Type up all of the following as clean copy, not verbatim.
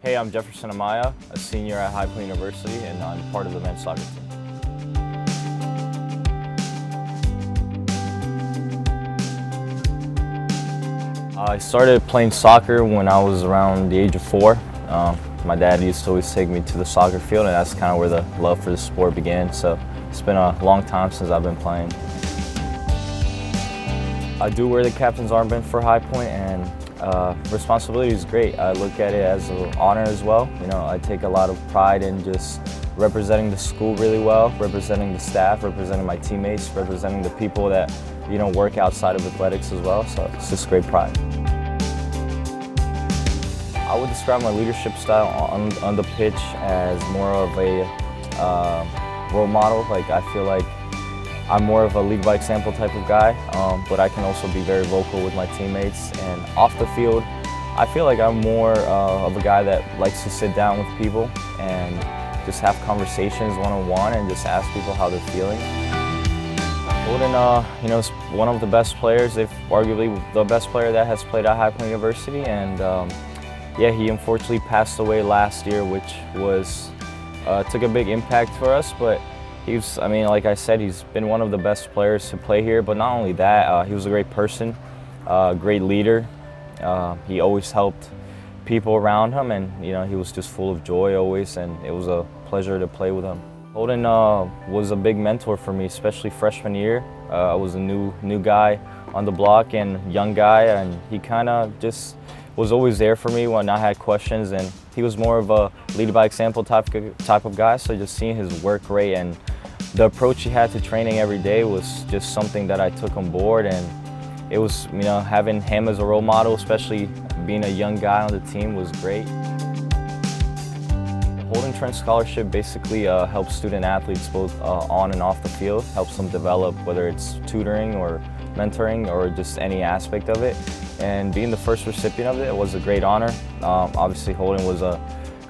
Hey, I'm Jefferson Amaya, a senior at HPU University, and I'm part of the men's soccer team. I started playing soccer when I was around the age of 4. My dad used to always take me to the soccer field, and that's kind of where the love for the sport began. So it's been a long time since I've been playing. I do wear the captain's armband for High Point, and responsibility is great. I look at it as an honor as well. You know, I take a lot of pride in just representing the school really well, representing the staff, representing my teammates, representing the people that, you know, work outside of athletics as well. So it's just great pride. I would describe my leadership style on the pitch as more of a role model. Like, I feel like I'm more of a lead by example type of guy, but I can also be very vocal with my teammates. And off the field, I feel like I'm more of a guy that likes to sit down with people and just have conversations one-on-one and just ask people how they're feeling. Holden, you know, is one of the best players, if arguably the best player that has played at High Point University, and yeah, he unfortunately passed away last year, which was took a big impact for us. But I mean, like I said, he's been one of the best players to play here. But not only that, he was a great person, great leader. He always helped people around him, and you know, he was just full of joy always, and it was a pleasure to play with him. Holden was a big mentor for me, especially freshman year. I was a new guy on the block and young guy, and he kind of just was always there for me when I had questions, and he was more of a lead by example type of guy. So just seeing his work rate and the approach he had to training every day was just something that I took on board, and it was, you know, having him as a role model, especially being a young guy on the team, was great. The Holden Trent Scholarship basically helps student athletes both on and off the field, helps them develop, whether it's tutoring or mentoring or just any aspect of it. And being the first recipient of it was a great honor. Obviously, Holden was a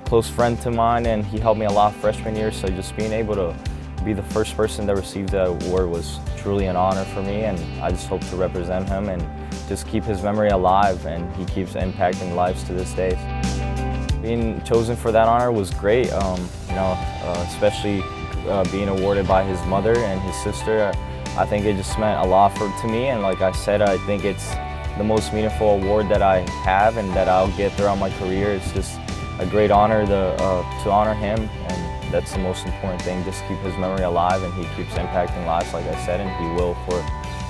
close friend to mine, and he helped me a lot freshman year, so just being able to be the first person that received that award was truly an honor for me, and I just hope to represent him and just keep his memory alive, and he keeps impacting lives to this day. Being chosen for that honor was great, you know, especially being awarded by his mother and his sister. I think it just meant a lot to me, and like I said, I think it's the most meaningful award that I have and that I'll get throughout my career. It's just a great honor to honor him, and that's the most important thing. Just keep his memory alive, and he keeps impacting lives, like I said, and he will for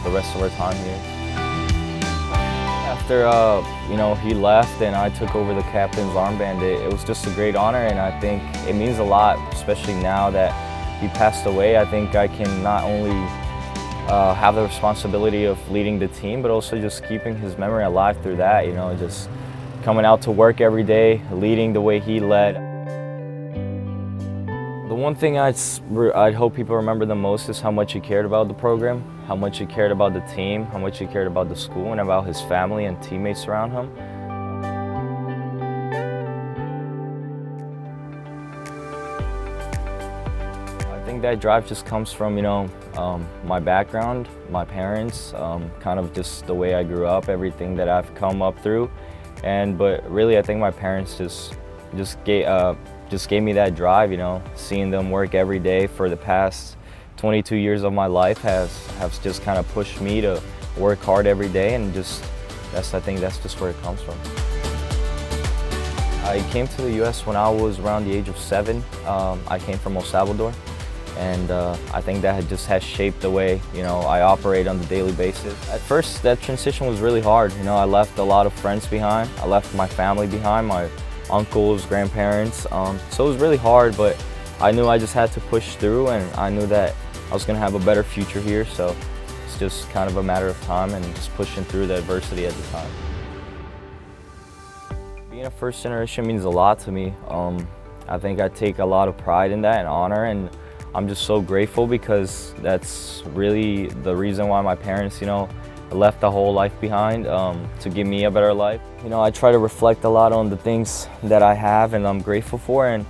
the rest of our time here. After you know, he left and I took over the captain's armband, it was just a great honor, and I think it means a lot, especially now that he passed away. I think I can not only have the responsibility of leading the team, but also just keeping his memory alive through that, you know, just coming out to work every day, leading the way he led. The one thing I'd hope people remember the most is how much he cared about the program, how much he cared about the team, how much he cared about the school, and about his family and teammates around him. I think that drive just comes from, you know, my background, my parents, kind of just the way I grew up, everything that I've come up through, but really I think my parents just gave me that drive. You know, seeing them work every day for the past 22 years of my life has just kind of pushed me to work hard every day, and I think that's just where it comes from. I came to the U.S. when I was around the age of 7. I came from El Salvador. And I think that has shaped the way, you know, I operate on a daily basis. At first, that transition was really hard. You know, I left a lot of friends behind. I left my family behind, my uncles, grandparents. So it was really hard, but I knew I just had to push through, and I knew that I was going to have a better future here. So it's just kind of a matter of time and just pushing through the adversity at the time. Being a first generation means a lot to me. I think I take a lot of pride in that and honor, and I'm just so grateful because that's really the reason why my parents, you know, left the whole life behind to give me a better life. You know, I try to reflect a lot on the things that I have and I'm grateful for, and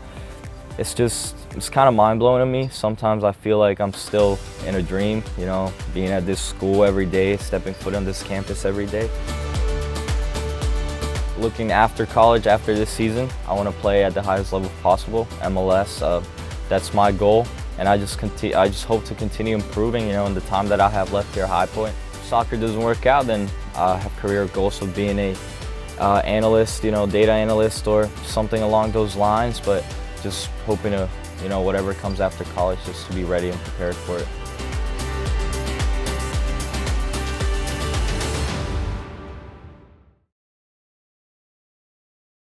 it's kind of mind-blowing to me. Sometimes I feel like I'm still in a dream, you know, being at this school every day, stepping foot on this campus every day. looking after college, after this season, I want to play at the highest level possible, MLS. That's my goal, and I just hope to continue improving, in the time that I have left here at High Point. If soccer doesn't work out, then I have career goals of being a analyst, data analyst or something along those lines, but just hoping to, whatever comes after college, just to be ready and prepared for it.